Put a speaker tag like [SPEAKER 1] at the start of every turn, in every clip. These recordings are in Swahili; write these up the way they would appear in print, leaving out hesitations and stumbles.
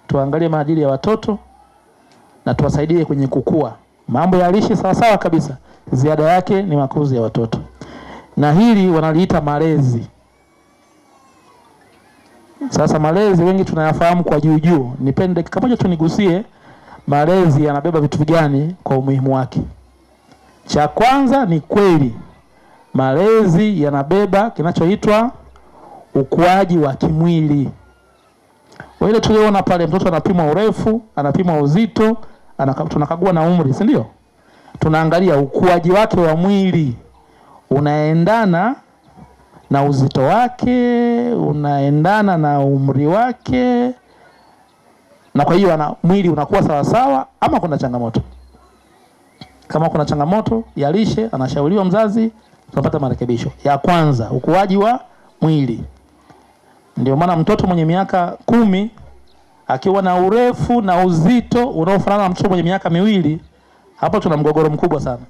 [SPEAKER 1] tuangalie maadili ya watoto na tuwasaidie kwenye kukua. Mambo ya lishe sawa kabisa, ziada yake ni makuzi ya watoto. Na hili wanaliita malezi. Sasa malezi wengi tunayafahamu kwa juu. Nipende dakika moja tu nigusie malezi yanabeba vitu gani kwa umuhimu wake. Cha kwanza ni kweli malezi yanabeba kinachoitwa ukuaji wa kimwili. Wale tuliona pale mtoto anapimwa urefu, anapimwa uzito, tunakagua na umri, si ndio? Tunaangalia ukuaji wake wa mwili unaendana na uzito wake, unaendana na umri wake, na kwa hiyo mwili unakuwa sawa sawa ama kuna changamoto. Kama kuna changamoto ya lishe, anashauriwa mzazi, tunapata marekebisho. Ya kwanza, ukuaji wa mwili. Ndio maana mtoto mwenye miaka 10 akiwa na urefu na uzito unaofanana na mtoto mwenye miaka 2, hapo tuna mgogoro mkubwa sana.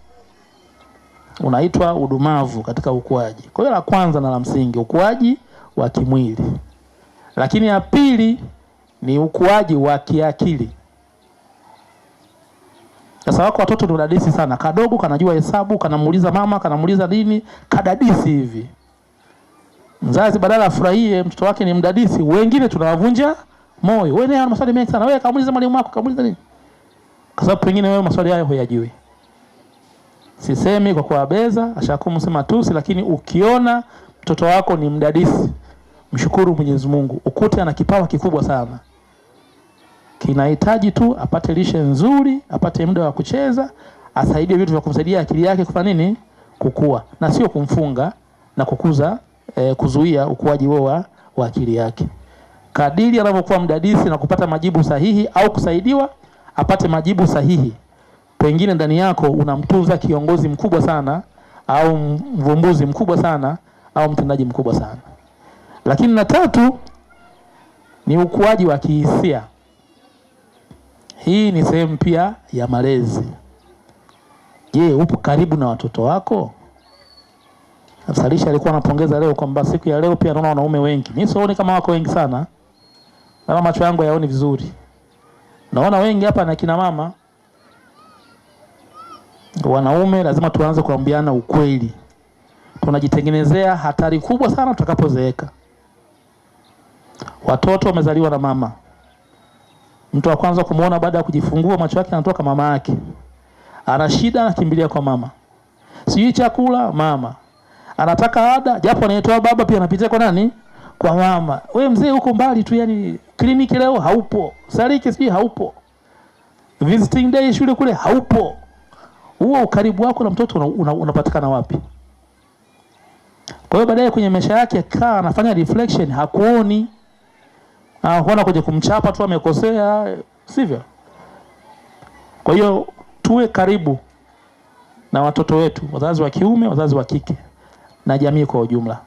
[SPEAKER 1] Unaitwa udumavu katika ukuaji. Kwa hiyo la kwanza na la msingi, ukuaji wa kimwili. Lakini ya pili ni ukuaji wa kiakili. Sasa wako watoto ndio dadisi sana. Kadogo kanajua hesabu, kanamuuliza mama, kanamuuliza nini, kadadisi hivi. Mzazi badala afurahie mtoto wake ni mdadisi, wengine tunawavunja moyo. Wewe una maswali mengi sana. Wewe kamuuliza mwalimu wako, kamuuliza nini? Kwa sababu pengine wewe maswali hayo huyajui. Sisemi kwa kuwabeza, ashakumu sema tusi, lakini ukiona mtoto wako ni mdadisi, mshukuru Mwenyezi Mungu. Ukute ana kipawa kikubwa sana. Kinahitaji tu apate lishe nzuri, apate muda wa kucheza, asaidie vitu vya kumsaidia akili yake kufanya nini? Kukua. Na sio kumfunga na kukuza kuzuia ukuaji wa akili yake. Kadiri anavyokuwa mdadisi na kupata majibu sahihi au kusaidiwa apate majibu sahihi, pengine ndani yako unamtunza kiongozi mkubwa sana au mvumbuzi mkubwa sana au mtendaji mkubwa sana. Lakini na tatu ni ukuaji wa kihisia. Hii ni sehemu pia ya malezi. Je, upo karibu na watoto wako? Afsalisha alikuwa anapongeza leo kwamba siku ya leo pia naona wanaume wengi. Mimi sioni kama wako wengi sana. Kama macho yangu yaoni vizuri. Naona wengi hapa na kina mama. Wanaume lazima tuanze kuambiana ukweli. Tunajitengenezea hatari kubwa sana tutakapozeeka. Watoto wamezaliwa na mama. Mtu wa kwanza kumuona baada ya kujifungua macho yake yanatoka mama yake. Ana shida anakimbilia kwa mama. Sijui chakula, mama. Anataka ada, japo anaitwa baba pia anapitia kwa nani? Kwa mama. Wewe mzee uko mbali tu, yani kliniki leo haupo. Saliki sijui haupo. Visiting day shule kule haupo. Huo ukaribu wako na mtoto unapatikana wapi? Kwa hiyo baadaye kwenye maisha yake kaa anafanya reflection, hakuoni. Huona kuja kumchapa tu amekosea, sivyo? Kwa hiyo tuwe karibu na watoto wetu, wazazi wa kiume, wazazi wa kike na jamii kwa ujumla.